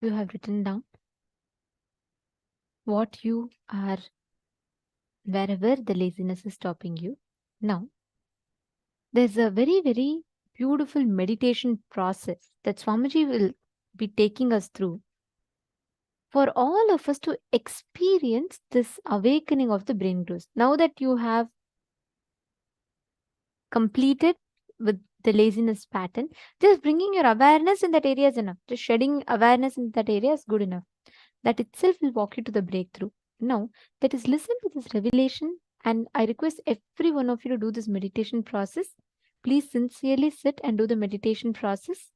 You have written down what you are wherever the laziness is stopping you. Now, there's a very, very beautiful meditation process that Swamiji will be taking us through for all of us to experience this awakening of the brain growth. Now that you have completed with the laziness pattern, just bringing your awareness in that area is enough. Just shedding awareness in that area is good enough. That itself will walk you to the breakthrough. Now, that is listen to this revelation, and I request every one of you to do this meditation process. Please sincerely sit and do the meditation process.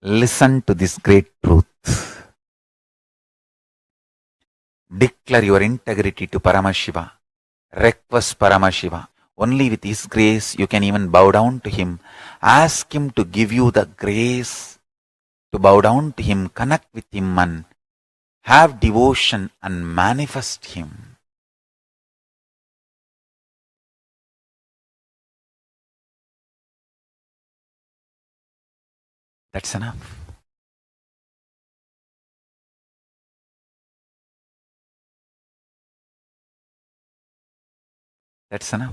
Listen to this great truth. Declare your integrity to Paramashiva. Request Paramashiva. Only with His grace you can even bow down to Him. Ask Him to give you the grace to bow down to Him, connect with Him and have devotion and manifest Him. That's enough. That's enough.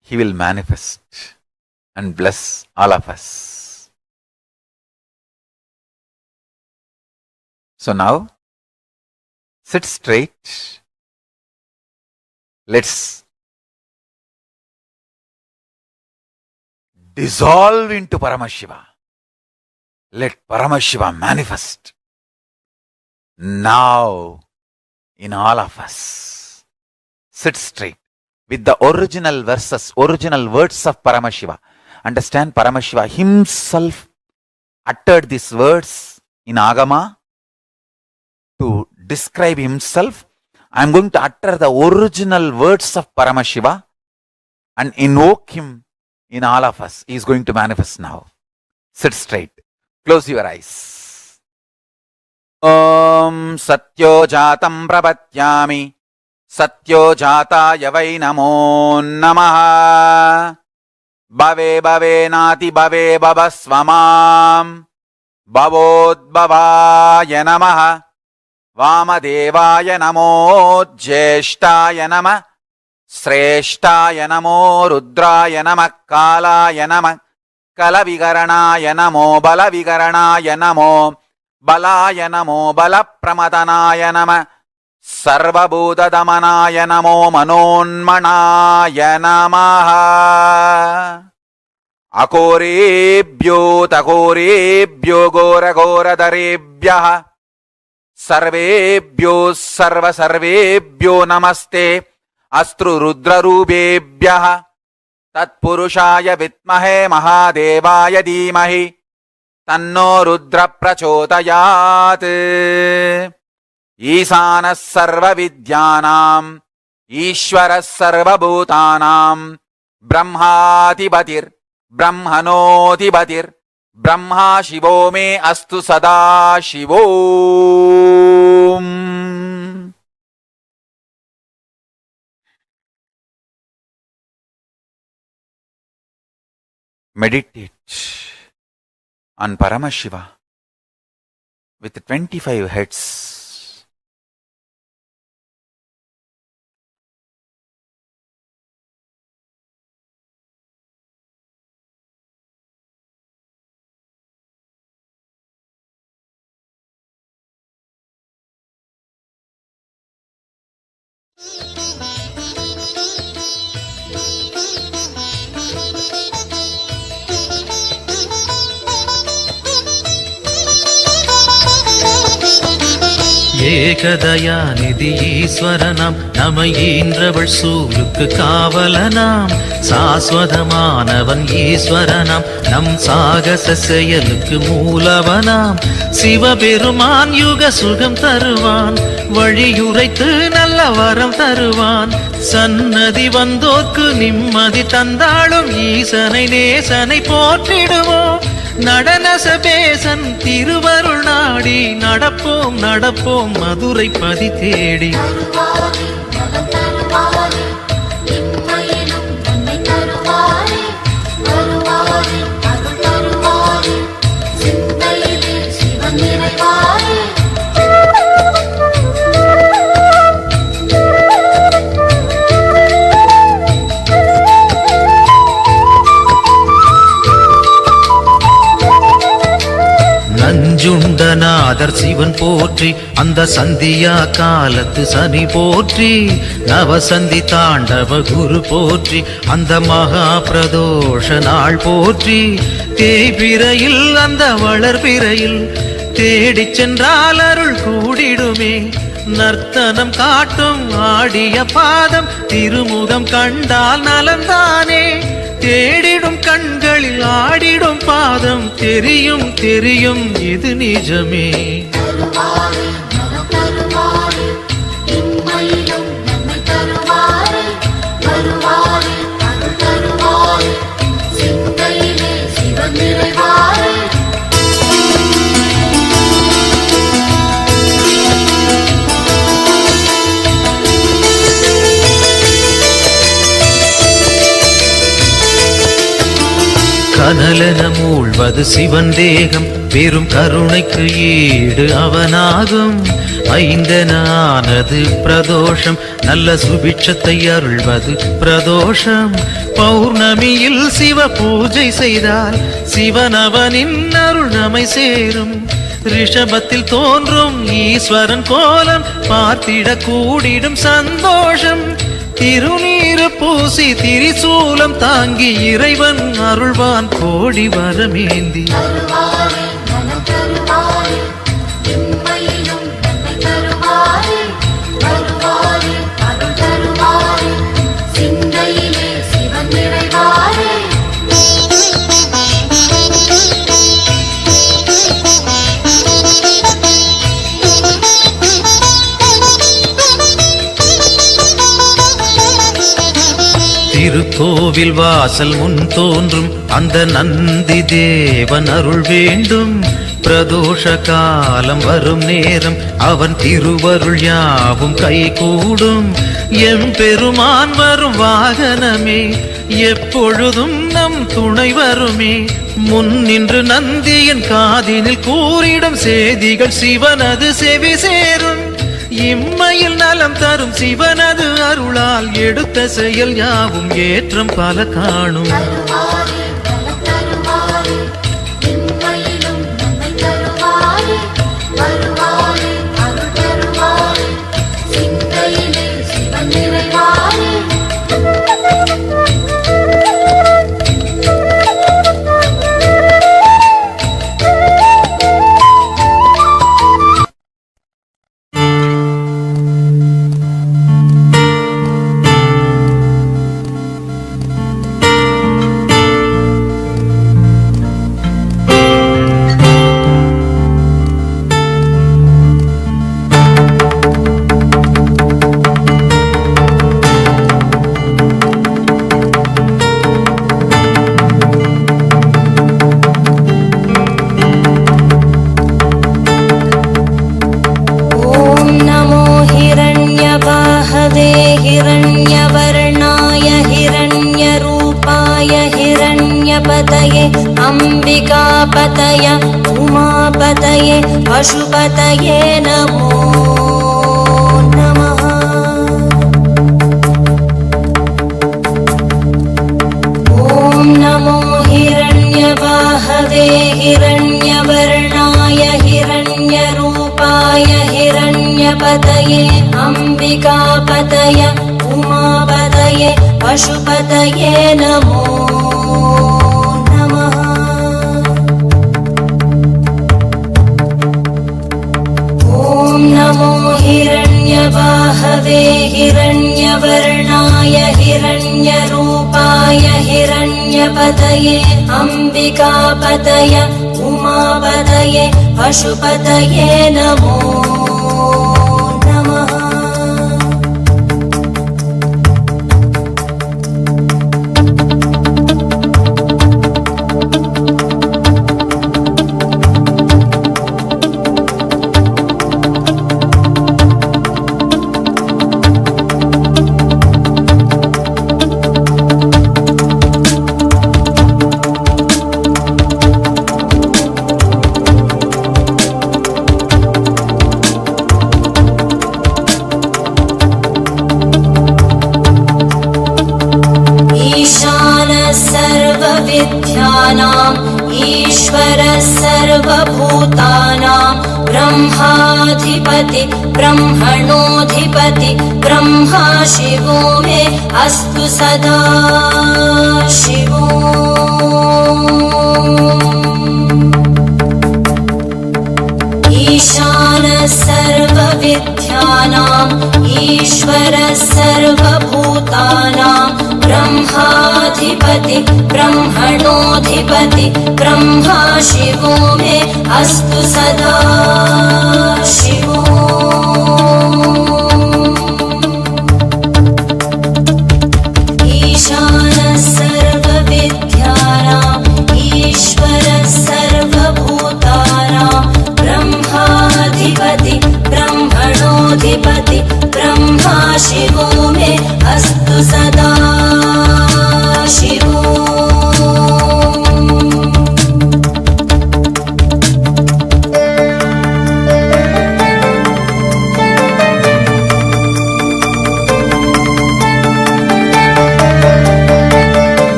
He will manifest and bless all of us. So now, sit straight. Let's dissolve into Paramashiva. Let Paramashiva manifest now in all of us. Sit straight with the original verses, original words of Paramashiva. Understand, Paramashiva himself uttered these words in Agama to describe himself. I am going to utter the original words of Paramashiva and invoke him in all of us. He is going to manifest now. Sit straight. Close your eyes. Om Satyo Jatam Prabhatyami Satyo Jataya Vai Namo Namaha Bhave Bhave Nati Bhave Bhavasvamam Bhavodbhavaya Namaha Vamadevaya Namo Jyeshtaya Namah Sreshtaya Namo Rudraya Namah Kalaya Namah Kalavigaranaya Namo Balavigaranaya Namo Balaya Namo Balapramadhanaya Namah Sarvabhutadamanaya Namo Manonmanaya Namaha Akorebhyo Takorebhyo Gora Gora Darebhyaha Sarvebhyo Sarva Sarvebhyo Namaste Astru Rudra Rubebhyaha Tatpurushaya Vitmahe Mahadevaya Dhimahi Tanno Rudra Prachodayat Isana Sarva Vidyanam Ishvara Sarva Bhutanam Brahmatibatir Brahmanotibatir Brahma Shivo me Astu Sada Shivom. Meditate on Paramashiva with 25 heads. ஏகதயாநிதி ஈஸ்வரனாம் நம ஈன்றவள் சூருக்கு காவலனாம் சாஸ்வதமானவன் ஈஸ்வரனாம் நம் சாகச செயலுக்கு மூலவனாம் சிவபெருமான் யுக சுகம் தருவான் வழியுரைத்து நல்ல வரம் தருவான் சன்னதி வந்தோர்க்கு நிம்மதி தந்தாளும் ஈசனை நேசனை போற்றிடுவோம் நடன சபேசன் திருவருள் நாடி நடப்போம் நடப்போம் மதுரை பதி தேடி வருவாரே, இம்மையிலும் நன்மை தருவாரே, வருவாரே, அருள் தருவாரே, சிந்தையிலே சிவன் நிறைவாரே. நஞ்சுண்டநாதர் சிவன் போற்றி, அந்த சந்தியா காலத்து சனி போற்றி, நவசந்தி தாண்டவ குரு போற்றி, அந்த மகா பிரதோஷ நாள் போற்றி, தேய்பிரையில் அந்த வளர்பிரையில் தேடிச் சென்றால் அருள் கூடிடுமே, நர்த்தனம் காட்டும் ஆடிய பாதம் திருமுகம் கண்டால் நலந்தானே, தேடிடும் கண்களில் ஆடிடும் பாதம் தெரியும் தெரியும் இது நிஜமே. தருவாரே, நலம் தருவாரே, இம்மையிலும் நன்மை தருவாரே, வருவாரே, அருள் தருவாரே, சிந்தையிலே சிவன் நிறைவாரே. கனலென மூழ்வது சிவன் தேகம், பெரும் கருணைக்கு ஈடு அவனாகும், ஐந்தென ஆனது பிரதோஷம், நல்ல சுபிட்சத்தை அருள்வது பிரதோஷம், பௌர்ணமியில் சிவ பூஜை செய்தால் சிவனவனின் அருள் நம்மை சேரும், ரிஷபத்தில் தோன்றும் ஈஸ்வரன் கோலம் பார்த்திட கூடிடும் சந்தோஷம், திருநீரு பூசி திரிசூலம் தாங்கி இறைவன் அருள்வான் கோடி வரமேந்தி. தருவாரே, நலம் தருவாரே, இம்மையிலும் நன்மை தருவாரே, வருவாரே, அருள் தருவாரே, சிந்தையிலே சிவன் நிறைவாரே. திருக்கோவில் வாசல் முன் தோன்றும் அந்த நந்தி தேவன் அருள் வேண்டும், பிரதோஷ காலம் வரும் நேரம் அவன் திருவருள் யாவும் கைகூடும், எம்பெருமான் வரும் வாகனமே எப்பொழுதும் நம் துணை வருமே, முன் நின்று நந்தியின் காதினில் கூறிடும் செய்திகள் சிவனது செவி சேரும், இம்மையில் நலம் தரும் சிவனது அருளால் எடுத்த செயல் யாவும் ஏற்றம் பல காணும். தருவாரே, நலம் தருவாரே, இம்மையிலும் நன்மை தருவாரே, வருவாரே, அருள் தருவாரே, சிந்தையிலே சிவன் நிறைவாரே. अंबिकापतय उमापतये पशुपतये नमो नमः। ॐ नमो हिरण्यवाहवे हिरण्यवर्णाय हिरण्यरूपाय हिरण्यपतये अंबिकापतय उमापतये पशुपतये नमो नमो हिरण्यवाहवे हिरण्यवर्णाय हिरण्यरूपाय हिरण्यपतये अंबिकापतय उमापतये पशुपतये नमो नमः। सर्वभूतानां ब्रह्माधिपति ब्रह्मणोऽधिपति ब्रह्मा शिवो मे अस्तु सदा शिवो। ईशानः सर्वविद्यानाम् ईश्वरः सर्वभूतानां ब्रह्माधिपति ब्रह्मणोऽधिपति ब्रह्मा शिवो मे अस्तु सदा शिवो। ईशानः सर्वविद्यानाम् ईश्वरः सर्वभूतानां ब्रह्माधिपति ब्रह्मणोऽधिपति ब्रह्मा शिवो मे अस्तु सदा शिवो।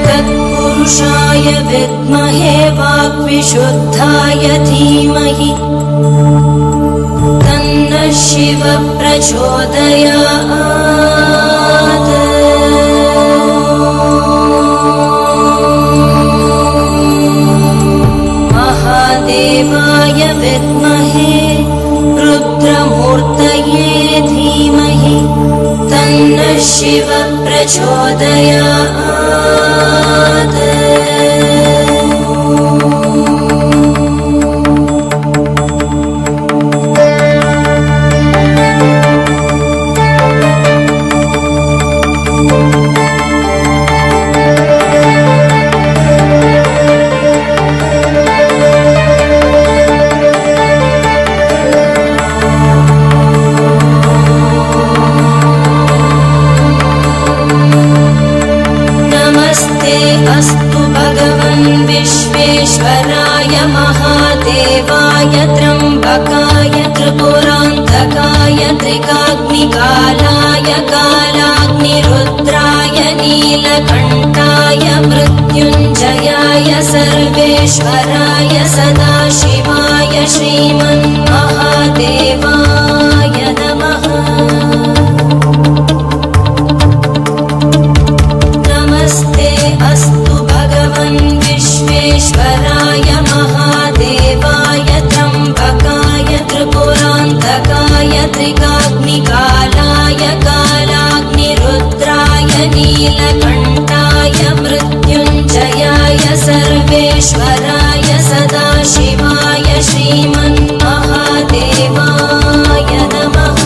तत्पुरुषाय विद्महे वाग्विशुद्धाय धीमहि तन्नः शिवः प्रचोदयात्। महादेवाय विद्महे रुद्रमूर्तये धीमहि तन्नः शिवः प्रचोदयात्। अस्तु भगवन् विश्वेश्वराय महादेवाय त्र्यम्बकाय त्रिपुरान्तकाय त्रिकाग्निकालाय कालाग्निरुद्राय नीलकण्ठाय मृत्युञ्जयाय सर्वेश्वराय सदाशिवाय श्रीमन्महादेवाय नमः। अस्तु भगवन् विश्वेश्वराय महादेवाय त्र्यम्बकाय त्रिपुरान्तकाय त्रिकाग्निकालाय कालाग्निरुद्राय नीलकण्ठाय मृत्युञ्जयाय सर्वेश्वराय सदाशिवाय श्रीमन्महादेवाय नमः।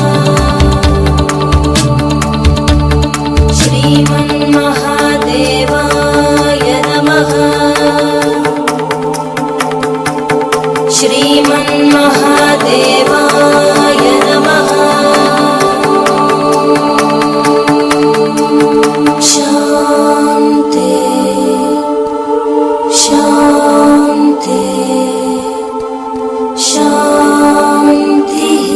श्रीमन्महादेवाय नमः। श्रीमन्महादेवाय नमः। शान्ति शान्ति शान्तिः।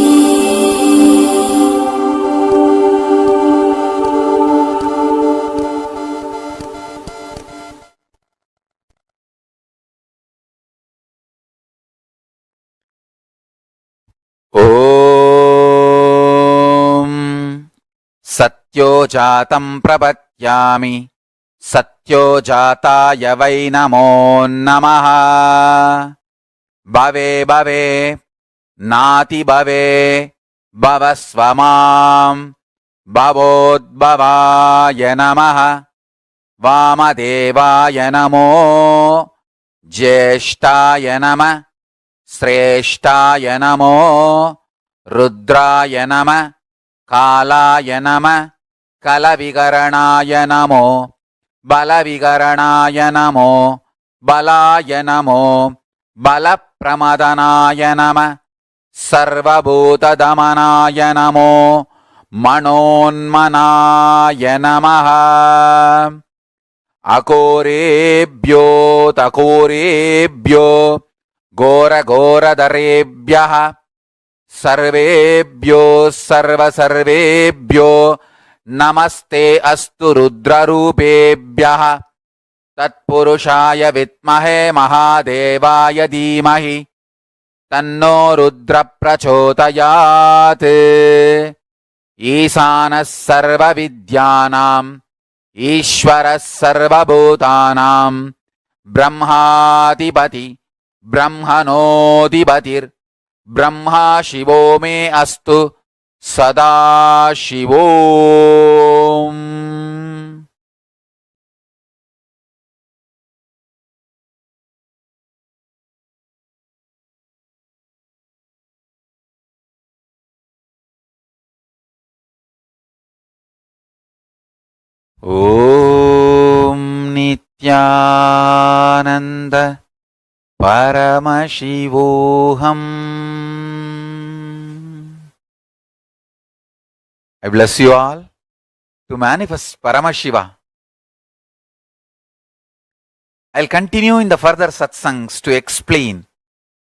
ॐ सत्यो जातं प्रपद्यामि सत्यो जाताय वै नमो नमः। भवे भवे नाति भवे भवस्व मां भवोद्भवाय नमः। वामदेवाय नमो ज्येष्ठाय नमः श्रेष्ठाय नमो रुद्राय नमः कालाय नमः कलविकरणाय नमो बलविकरणाय नमो बलाय नमो बलप्रमदनाय नमः सर्वभूतदमनाय नमो मनोन्मनाय नमः। अकोरेभ्यो तकोरेभ्यो घोरघोरधरेभ्यः सर्वेभ्यो सर्वसर्वेभ्यो नमस्ते अस्तु रुद्ररूपेभ्यः तत्पुरुषाय विद्महे महादेवाय धीमहि तन्नो रुद्र प्रचोदयात् ईशानः सर्वविद्यानाम् ईश्वरः सर्वभूतानां ब्रह्माधिपति ब्रह्मणोऽधिपतिर्ब्रह्मा शिवो मे अस्तु सदा शिवोम्. ॐ Nityanand Paramashivoham. I bless you all to manifest Paramashiva. I'll continue in the further satsangs to explain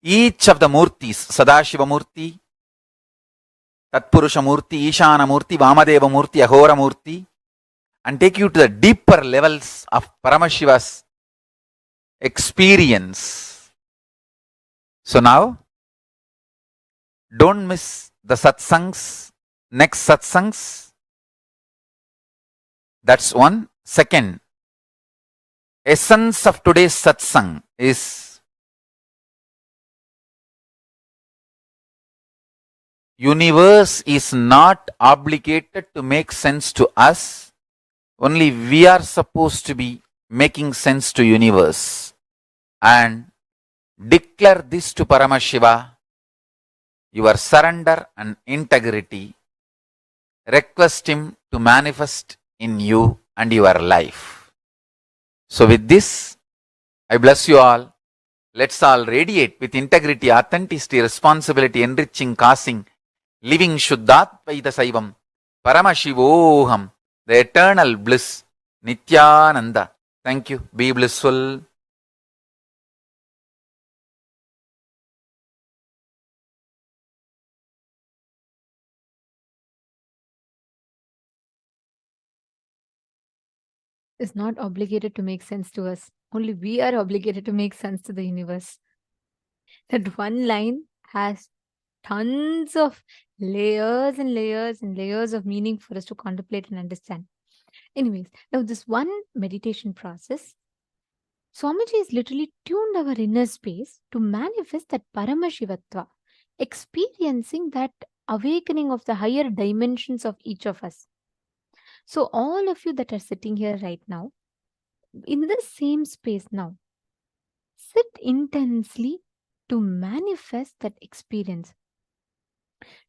each of the murtis, Sadashiva Murti, Tatpurusha Murti, Ishana Murti, Vamadeva Murti, Ahora Murti, and take you to the deeper levels of Paramashiva's experience. So now, don't miss the satsangs, next satsangs. That's one. Second, essence of today's satsang is universe is not obligated to make sense to us. Only we are supposed to be making sense to universe. And declare this to Paramashiva, your surrender and integrity. Request him to manifest in you and your life. So with this, I bless you all. Let's all radiate with integrity, authenticity, responsibility, enriching, causing, living Shuddhatvaita Saivam, Paramashivoham, the eternal bliss, Nityananda. Thank you. Be blissful. Is not obligated to make sense to us. Only we are obligated to make sense to the universe. That one line has tons of layers and layers and layers of meaning for us to contemplate and understand. Anyways, now this one meditation process, Swamiji has literally tuned our inner space to manifest that Paramashivatva, experiencing that awakening of the higher dimensions of each of us. So all of you that are sitting here right now, in the same space now, sit intensely to manifest that experience.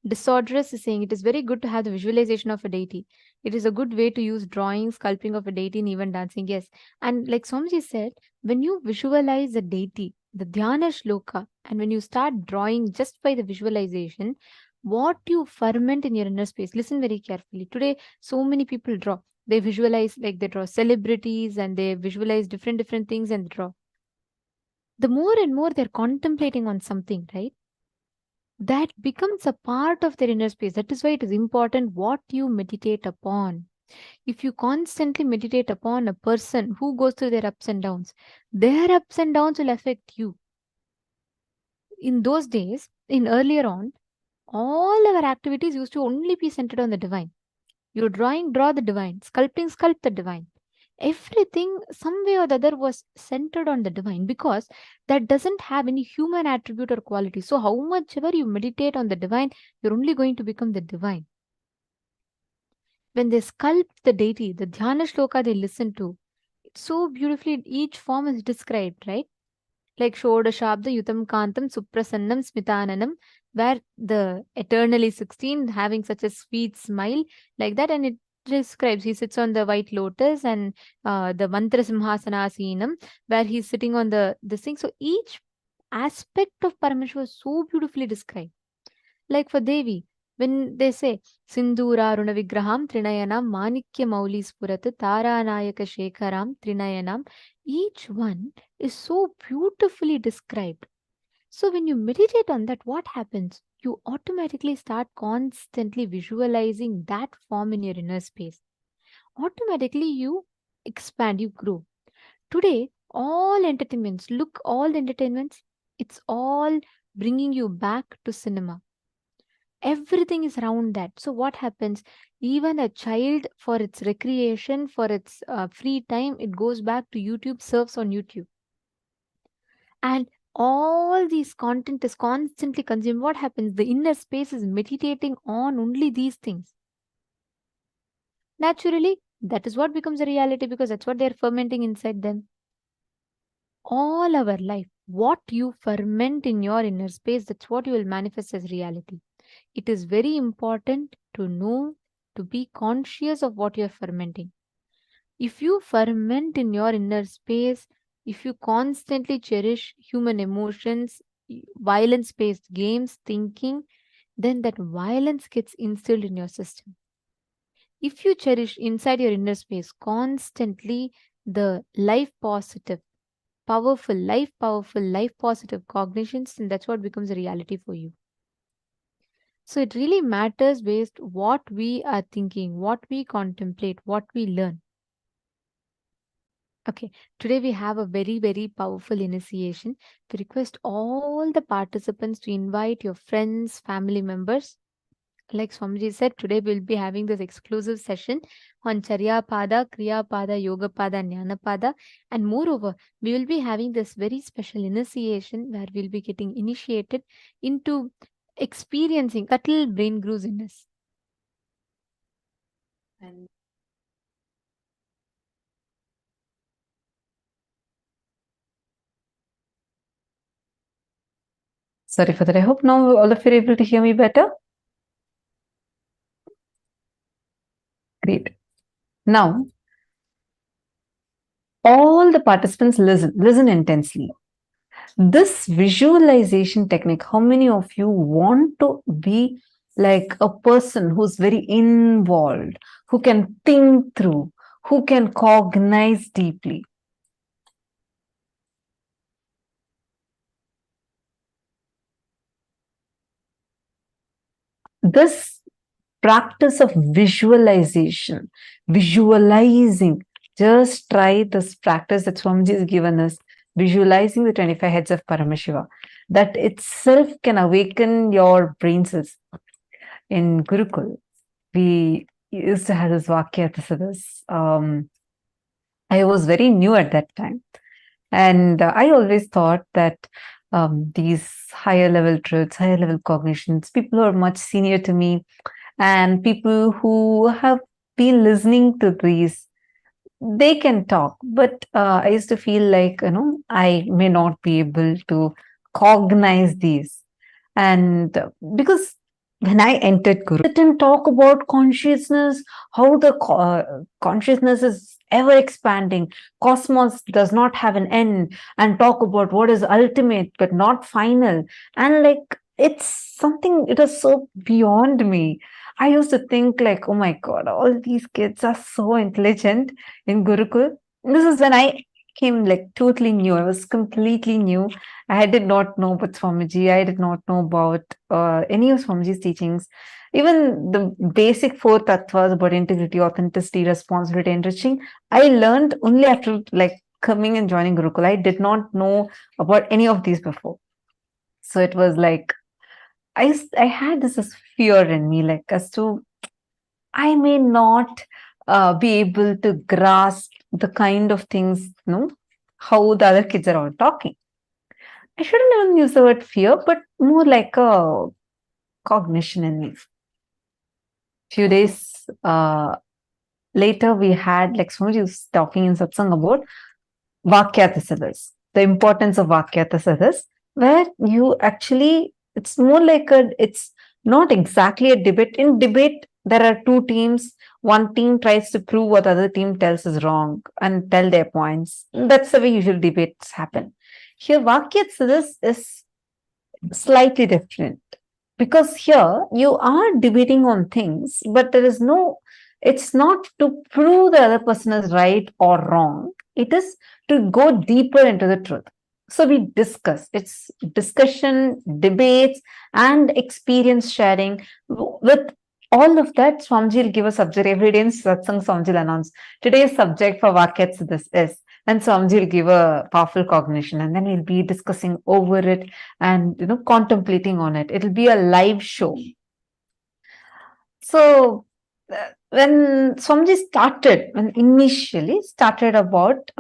Disorderous is saying it is very good to have the visualization of a deity. It is a good way to use drawing, sculpting of a deity, and even dancing. Yes. And like Swamiji said, when you visualize a deity, the Dhyana Shloka, and when you start drawing just by the visualization, what you ferment in your inner space, listen very carefully. Today, so many people draw. They visualize, like they draw celebrities and they visualize different things and draw. The more and more they're contemplating on something, right? That becomes a part of their inner space. That is why it is important what you meditate upon. If you constantly meditate upon a person who goes through their ups and downs, their ups and downs will affect you. In those days, in earlier on, all our activities used to only be centered on the divine. You're drawing, draw the divine. Sculpting, sculpt the divine. Everything, some way or the other, was centered on the divine because that doesn't have any human attribute or quality. So, how much ever you meditate on the divine, you're only going to become the divine. When they sculpt the deity, the Dhyana Shloka they listen to, it's so beautifully, each form is described, right? Like Shodashabda Yutam Kantam Suprasannam Smitananam, where the eternally 16 having such a sweet smile, like that, and it describes he sits on the white lotus and the Mantra Simhasanasinam, where he's sitting on this thing. So each aspect of Parameshwar was so beautifully described. Like for Devi, when they say Sindura Runa Vigraham Trinayanam Manikya Mauli Spurat Taranayaka Shekharam Trinayanam, each one is so beautifully described. So when you meditate on that, what happens? You automatically start constantly visualizing that form in your inner space. Automatically you expand, you grow. Today, all entertainments, look, all the entertainments, it's all bringing you back to cinema. Everything is around that. So, what happens? Even a child, for its recreation, for its free time, it goes back to YouTube, surfs on YouTube. And all these content is constantly consumed. What happens? The inner space is meditating on only these things. Naturally, that is what becomes a reality because that's what they're fermenting inside them. All our life, what you ferment in your inner space, that's what you will manifest as reality. It is very important to know, to be conscious of what you're fermenting. If you ferment in your inner space, if you constantly cherish human emotions, violence based games, thinking, then that violence gets instilled in your system. If you cherish inside your inner space constantly the life positive, life positive cognitions, then that's what becomes a reality for you. So it really matters based what we are thinking, what we contemplate, what we learn. Okay, today we have a very, very powerful initiation. We request all the participants to invite your friends, family members. Like Swamiji said, today we'll be having this exclusive session on Charya Pada, Kriya Pada, Yoga Pada, Jnana Pada. And moreover, we will be having this very special initiation where we'll be getting initiated into experiencing subtle brain grooves in us. Sorry for that. I hope now all of you are able to hear me better. Great. Now, all the participants listen intensely. This visualization technique, how many of you want to be like a person who's very involved, who can think through, who can cognize deeply? This practice of visualization, visualizing, just try this practice that Swamiji has given us, visualizing the 25 heads of Paramashiva. That itself can awaken your brain cells. In Gurukul, we used to have this Vakya. I was very new at that time. And I always thought that these higher level truths, higher level cognitions, people who are much senior to me, and people who have been listening to these, they can talk. But I used to feel like, I may not be able to cognize these. And because when I entered Guru, sit and talk about consciousness, how the consciousness is ever expanding, cosmos does not have an end, and talk about what is ultimate but not final. And like, it's something, it is so beyond me. I used to think like, oh my God, all these kids are so intelligent in Gurukul. This is when I came like totally new. I was completely new. I did not know about Swamiji. I did not know about any of Swamiji's teachings. Even the basic four tattvas about integrity, authenticity, responsibility, enriching, I learned only after like coming and joining Gurukul. I did not know about any of these before. So it was like, I had this fear in me, like as to I may not be able to grasp the kind of things, how the other kids are all talking. I shouldn't even use the word fear, but more like a cognition in me. Few days later, we had, like Swamiji was talking in satsang about Vakyatasadas, the importance of Vakyatasadas, where you actually, it's more like it's not exactly a debate. In debate, there are two teams. One team tries to prove what the other team tells is wrong and tell their points. That's the way usual debates happen. Here, Vakyatasadas is slightly different because here you are debating on things, but it's not to prove the other person is right or wrong. It is to go deeper into the truth. So we discuss. It's discussion, debates, and experience sharing. With all of that, Swamiji will give a subject every day in Satsang. Swamiji will announce today's subject for Vakyats this is And Swamiji will give a powerful cognition, and then we'll be discussing over it and contemplating on it. It'll be a live show. So when Swamiji started, when initially started about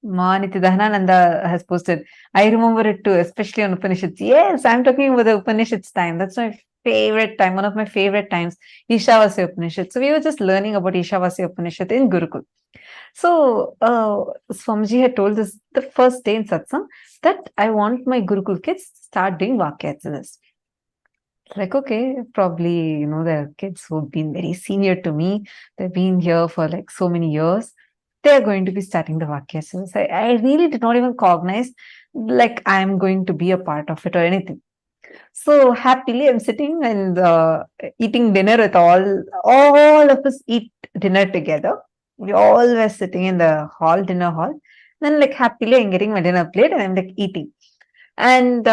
Maniti Dahanananda has posted, I remember it too, especially on Upanishads. Yes, I'm talking about the Upanishads time. That's my favorite time, one of my favorite times, Ishavasya Upanishad. So we were just learning about Ishavasya Upanishad in Gurukul. So Swamiji had told us the first day in satsang that I want my Gurukul kids to start doing Vakyachas. Like, okay, probably, there are kids who've been very senior to me. They've been here for like so many years. They're going to be starting the Vakyasas. I really did not even cognize like I'm going to be a part of it or anything. So happily, I'm sitting and eating dinner with all of us eat dinner together. We all were sitting in the dinner hall. Then like happily, I'm getting my dinner plate and I'm like eating. And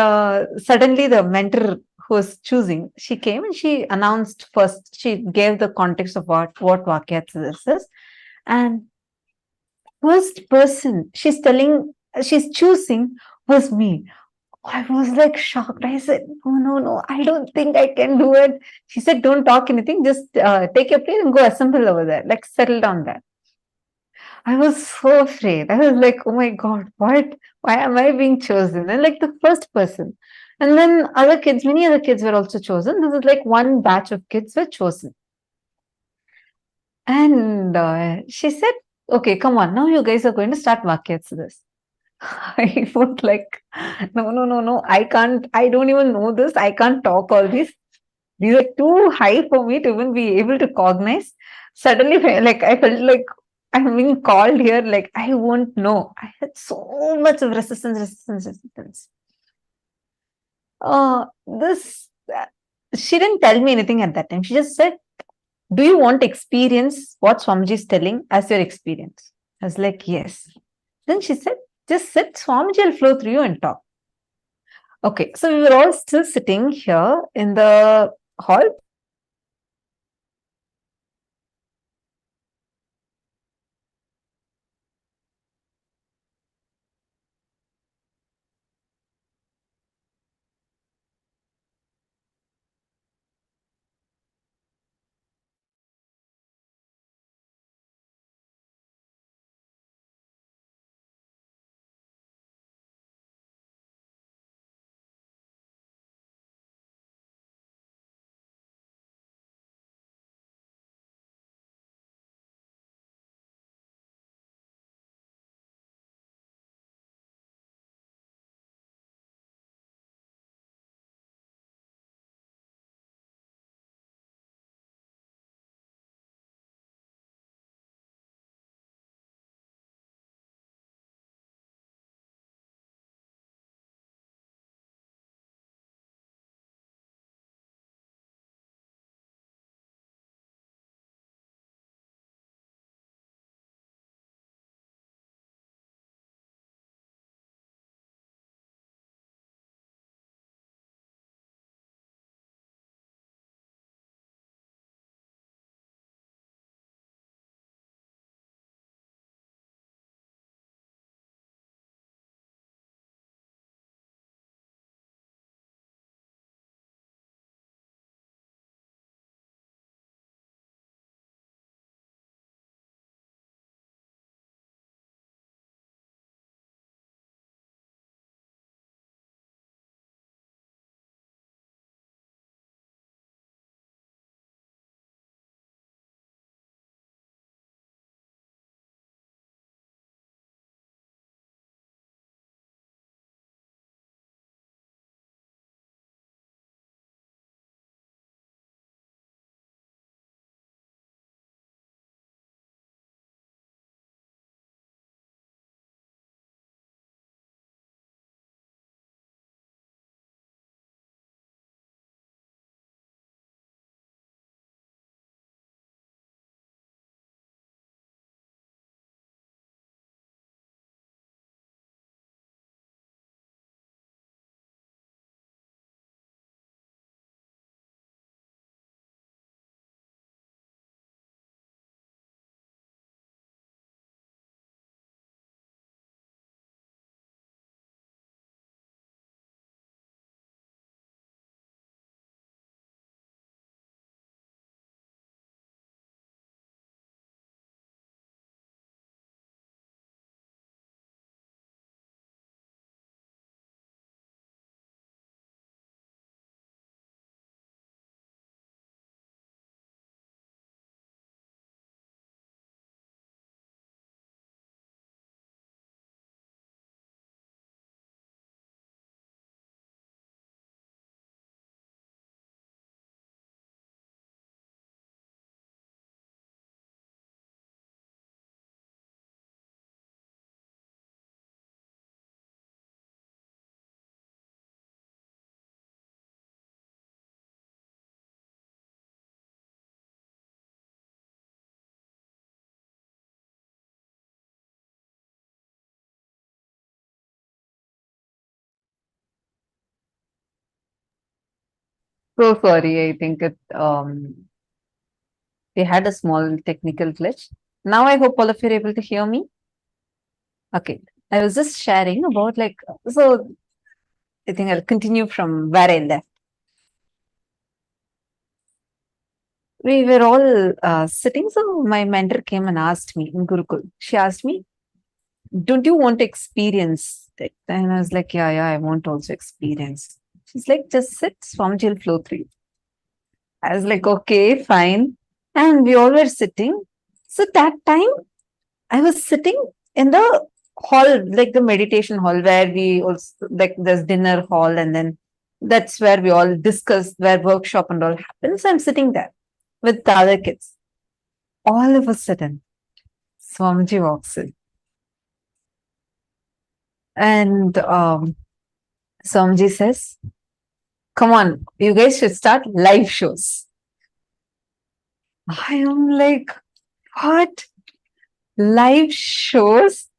suddenly the mentor who was choosing, she came and she announced first, she gave the context of what Vakyats is. And first person she's choosing was me. I was like shocked. I said, no, I don't think I can do it. She said, don't talk anything, just take your plate and go assemble over there, like settle down there. I was so afraid. I was like, oh my God, what? Why am I being chosen? And like the first person. And then many other kids were also chosen. This is like one batch of kids were chosen. And she said, okay, come on, now you guys are going to start Vakyats this. I was like, no, I can't, I don't even know this. I can't talk all this. These are too high for me to even be able to cognize. Suddenly, like, I felt like I'm being called here, like, I won't know. I had so much of resistance. This, she didn't tell me anything at that time. She just said, do you want to experience what Swamiji is telling as your experience? I was like, yes. Then she said, just sit, Swamiji will flow through you and talk. Okay, so we were all still sitting here in the hall. So sorry, I think we had a small technical glitch. Now I hope all of you are able to hear me. Okay, I was just sharing about so I think I'll continue from where I left. We were all sitting, so my mentor came and asked me in Gurukul. She asked me, "Don't you want to experience it?" And I was like, "Yeah, I want to also experience." She's like, "Just sit, Swamiji will flow through you." I was like, "Okay, fine." And we all were sitting. So that time I was sitting in the hall, like the meditation hall, where we also like there's dinner hall, and then that's where we all discuss, where workshop and all happens. So I'm sitting there with the other kids. All of a sudden, Swamiji walks in, and Swamiji says, "Come on, you guys should start live shows." I am like, "What? Live shows?"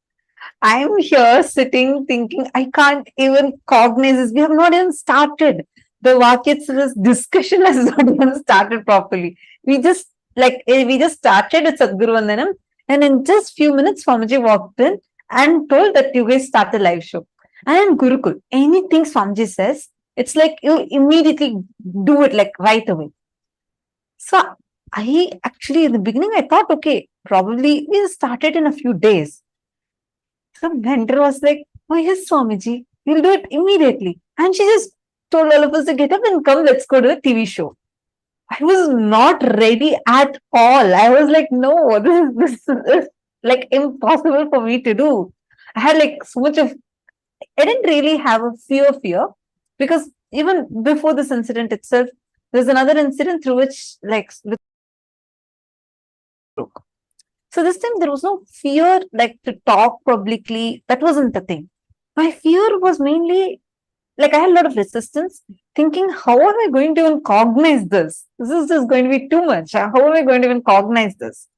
I'm here sitting thinking I can't even cognize this. We have not even started. The Vakyatsa's discussion has not even started properly. We just started with Sadguru Vandanam, and in just few minutes Swamiji walked in and told that you guys start the live show. And in Gurukul, anything Swamiji says, it's like you immediately do it like right away. So I actually in the beginning I thought, okay, probably we started in a few days. The mentor was like, "Oh, yes, Swamiji, we'll do it immediately." And she just told all of us to get up and come, let's go to the TV show. I was not ready at all. I was like, no, this is like impossible for me to do. I had like so much of, I didn't really have a fear because even before this incident itself, there's another incident through which like so this time there was no fear like to talk publicly. That wasn't the thing. My fear was mainly like I had a lot of resistance, thinking, how am I going to even cognize this? This is just going to be too much. How am I going to even cognize this?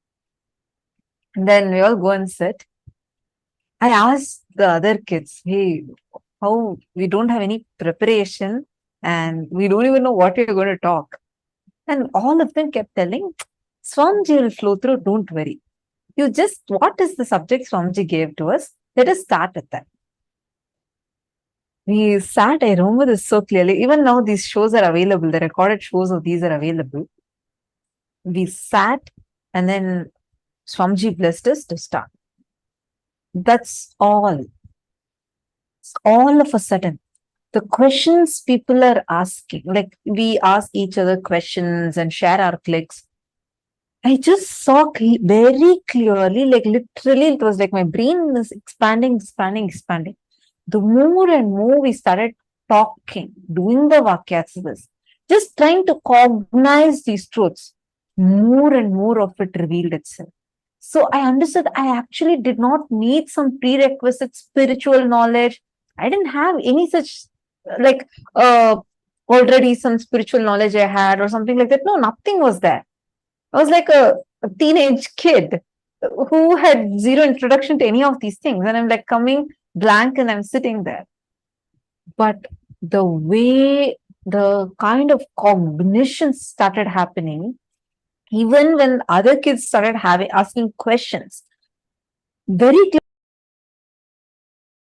And then we all go and sit. I asked the other kids, hey, how we don't have any preparation and we don't even know what we're going to talk. And all of them kept telling, Swamiji will flow through, don't worry. You just, what is the subject Swamiji gave to us? Let us start with that. We sat, I remember this so clearly. Even now, these shows are available. The recorded shows of these are available. We sat, and then Swamiji blessed us to start. That's all. All of a sudden, the questions people are asking, like we ask each other questions and share our clicks. I just saw very clearly, like literally, it was like my brain was expanding. The more and more we started talking, doing the Vakyasas, just trying to cognize these truths, more and more of it revealed itself. So I understood I actually did not need some prerequisite spiritual knowledge. I didn't have any such like already some spiritual knowledge I had or something like that. No, nothing was there. I was like a teenage kid who had zero introduction to any of these things. And I'm like coming blank and I'm sitting there. But the way the kind of cognition started happening, even when other kids started asking questions, very clear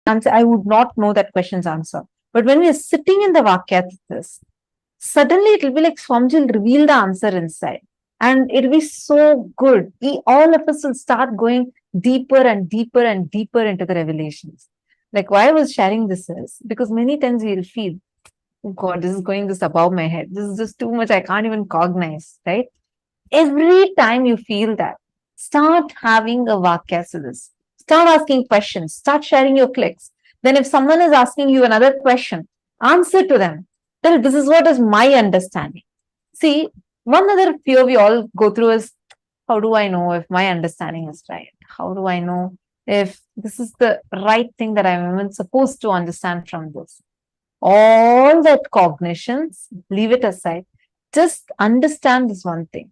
answer, I would not know that question's answer. But when we are sitting in the Vakyas, suddenly it will be like Swamiji will reveal the answer inside. And it'll be so good. All of us will start going deeper and deeper and deeper into the revelations. Like why I was sharing this is because many times we'll feel, oh God, this is going this above my head. This is just too much. I can't even cognize, right? Every time you feel that, start having a Vakyasiddhis. Start asking questions. Start sharing your clicks. Then if someone is asking you another question, answer to them. Tell this is what is my understanding. See, one other fear we all go through is, how do I know if my understanding is right? How do I know if this is the right thing that I'm even supposed to understand from this? All that cognitions, leave it aside. Just understand this one thing.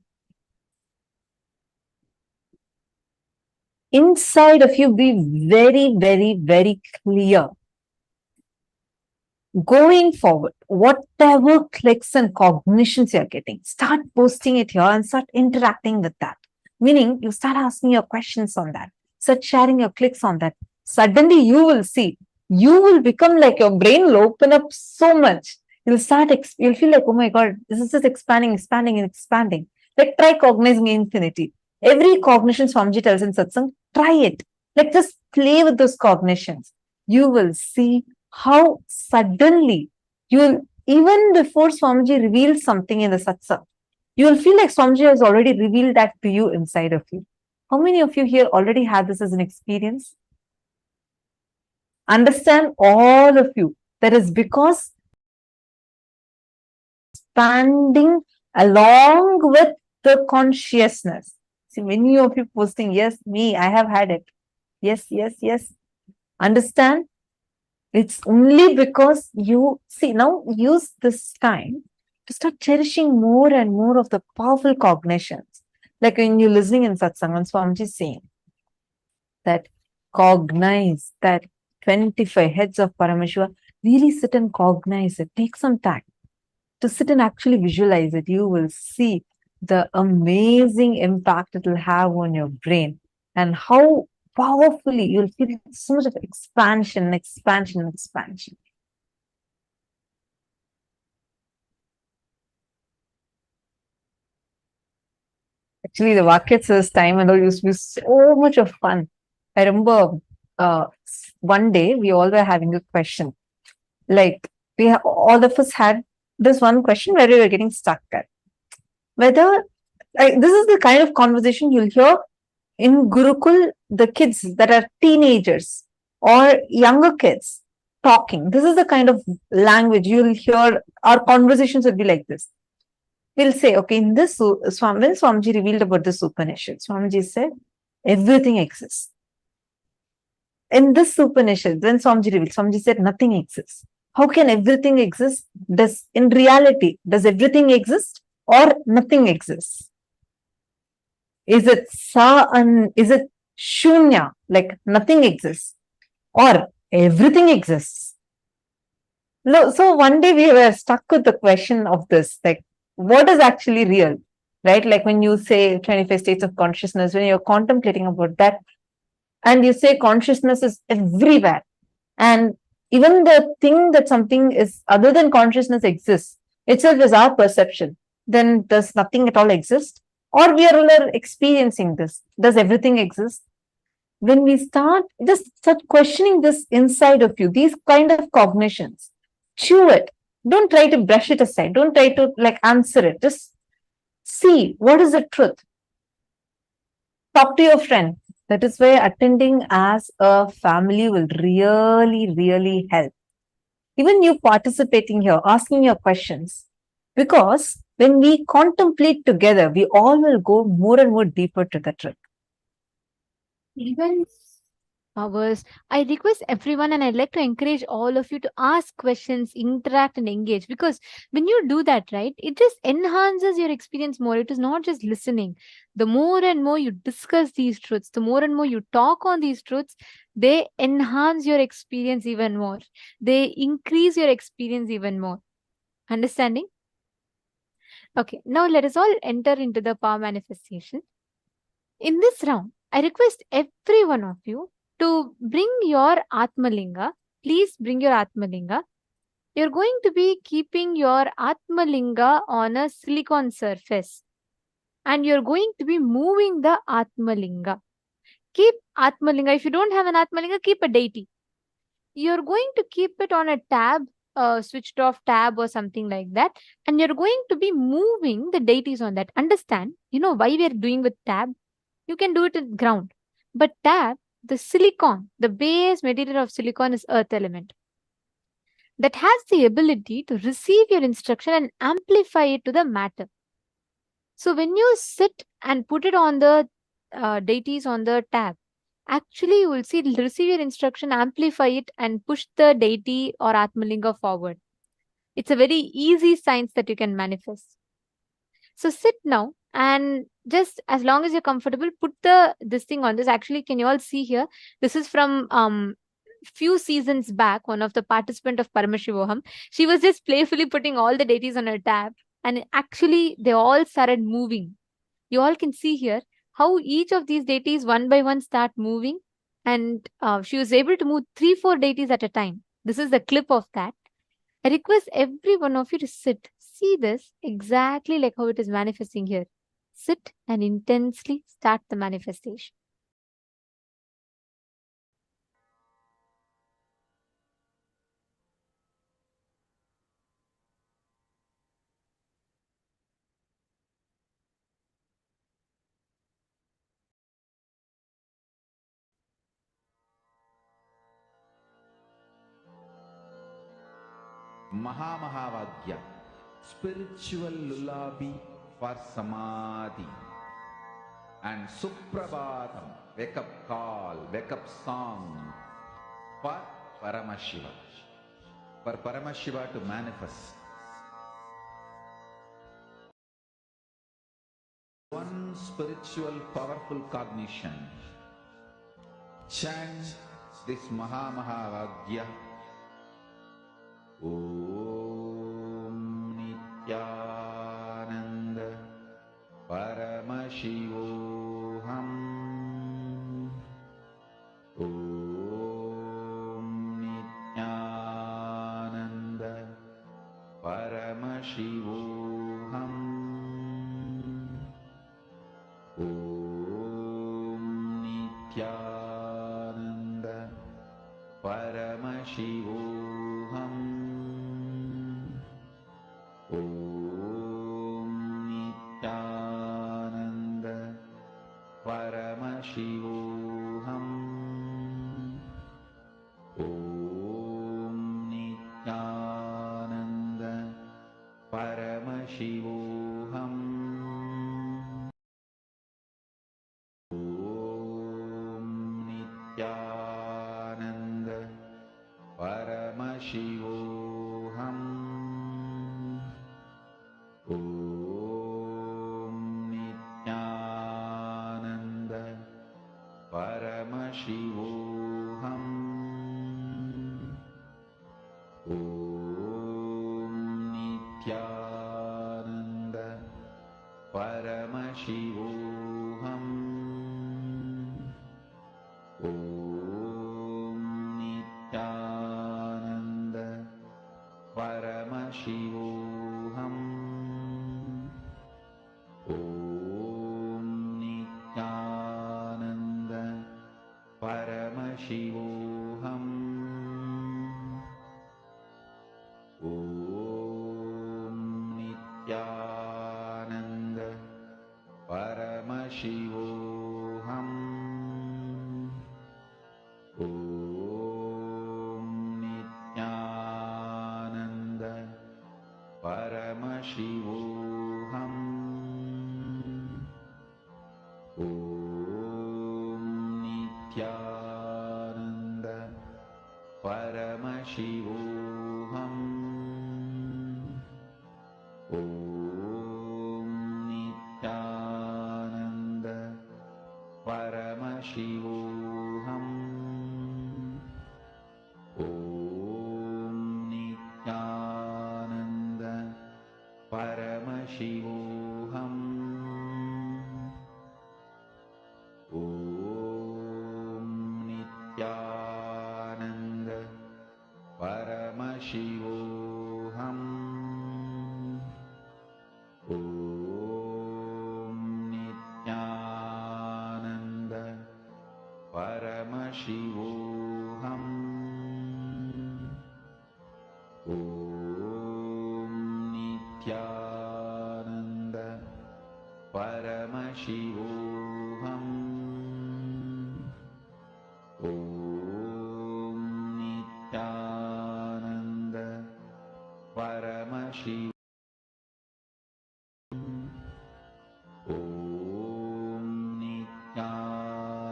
Inside of you, be very, very, very clear going forward, whatever clicks and cognitions you're getting, start posting it here and start interacting with that. Meaning, you start asking your questions on that, start sharing your clicks on that. Suddenly, you will see, you will become like your brain will open up so much. You'll start, you'll feel like, oh my God, this is just expanding, expanding, and expanding. Like, try cognizing infinity. Every cognition Swamiji tells in satsang, try it. Like, just play with those cognitions. You will see how suddenly you'll, even before Swamiji reveals something in the satsang, you will feel like Swamiji has already revealed that to you inside of you. How many of you here already had this as an experience? Understand, all of you, that is because expanding along with the consciousness. See, many of you posting, yes, me, I have had it. Yes, yes, yes. Understand? It's only because you see, now use this time to start cherishing more and more of the powerful cognitions. Like when you're listening in satsang, and Swamiji is saying that cognize that 25 heads of Paramashiva, really sit and cognize it. Take some time to sit and actually visualize it. You will see the amazing impact it will have on your brain and how powerfully you'll feel so much of expansion, expansion, expansion. Actually, the Vakyatsa's time and all used to be so much of fun. I remember one day we all were having a question. Like, all of us had this one question where we were getting stuck at. Whether, this is the kind of conversation you'll hear in Gurukul, the kids that are teenagers or younger kids talking. This is the kind of language you'll hear. Our conversations will be like this. We'll say, okay, in this, when Swamiji revealed about this Upanishad, Swamiji said, everything exists. In this Upanishad, when Swamiji revealed, Swamiji said, nothing exists. How can everything exist? In reality, does everything exist or nothing exists? Is it is it shunya, like nothing exists, or everything exists? No, so one day we were stuck with the question of this, like, what is actually real, right? Like when you say 25 states of consciousness, when you're contemplating about that, and you say consciousness is everywhere, and even the thing that something is other than consciousness exists itself is our perception, then does nothing at all exist? Or we are all experiencing this. Does everything exist? When we start questioning this inside of you, these kind of cognitions, chew it. Don't try to brush it aside. Don't try to like answer it. Just see what is the truth. Talk to your friend. That is why attending as a family will really, really help. Even you participating here, asking your questions. Because when we contemplate together, we all will go more and more deeper to the truth. Even hours, I request everyone and I'd like to encourage all of you to ask questions, interact, and engage, because when you do that, right, it just enhances your experience more. It is not just listening. The more and more you discuss these truths, the more and more you talk on these truths, they enhance your experience even more. They increase your experience even more. Understanding? Okay, now let us all enter into the power manifestation. In this round, I request every one of you to bring your Atmalinga. Please bring your Atmalinga. You're going to be keeping your Atmalinga on a silicon surface. And you're going to be moving the Atmalinga. Keep Atmalinga. If you don't have an Atmalinga, keep a deity. You're going to keep it on a tab, switched off tab or something like that. And you're going to be moving the deities on that. Understand, you know why we're doing with tab? You can do it at ground. But tab, the silicon, the base material of silicon is earth element. That has the ability to receive your instruction and amplify it to the matter. So when you sit and put it on the deities on the tab, actually you will see it'll receive your instruction, amplify it, and push the deity or Atmalinga forward. It's a very easy science that you can manifest. So sit now and just as long as you're comfortable, put this thing on this. Actually, can you all see here? This is from few seasons back, one of the participant of Paramashivoham, she was just playfully putting all the deities on her tab, and actually they all started moving. You all can see here how each of these deities one by one start moving, and she was able to move 3-4 deities at a time. This is the clip of that. I request every one of you to sit. See this exactly like how it is manifesting here. Sit and intensely start the manifestation. Mahamahavagya, spiritual lullaby for Samadhi. And Suprabhatam, wake up call, wake up song for Paramashiva. For Paramashiva to manifest. One spiritual powerful cognition. Chant this Mahamahavagya. Om Nityananda Paramashivoham. Om Nityananda Paramashivoham. Om Nityananda Paramashivoham. Om Nityananda Paramashivoham. Om Nityananda Paramashivoham. Om Nityananda Paramashivoham. Om Nityananda Paramashivoham. Om Nityananda Paramashivoham. Om Nityananda Paramashivoham. Om Nityananda Paramashivoham. Om Nityananda Paramashivoham. Om Nityananda Paramashivoham. Om Nityananda Paramashivoham. Om Nityananda Paramashivoham. Om Nityananda Paramashivoham. Om Nityananda Paramashivoham. Om Nityananda Paramashivoham. Om Nityananda Paramashivoham.